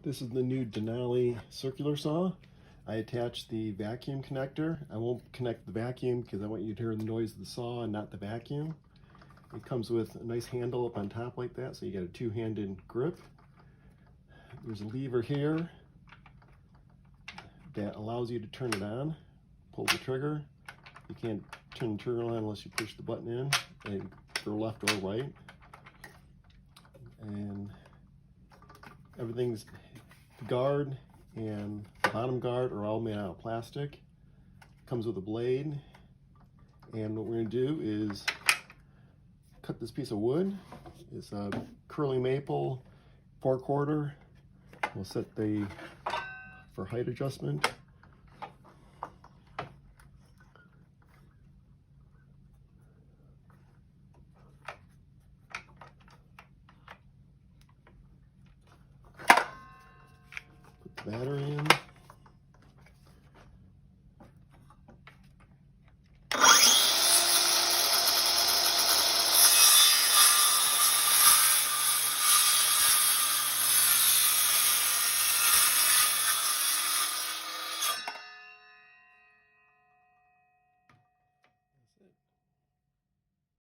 This is the new Denali circular saw. I attached the vacuum connector. I won't connect the vacuum because I want you to hear the noise of the saw and not the vacuum. It comes with a nice handle up on top like that, so you got a two-handed grip. There's a lever here that allows you to turn it on. Pull the trigger. You can't turn the trigger on unless you push the button in and go left or right. And everything's, the guard and the bottom guard are all made out of plastic. Comes with a blade, and what we're going to do is cut this piece of wood. It's a curly maple 4/4. We'll set the for height adjustment. Put the battery in.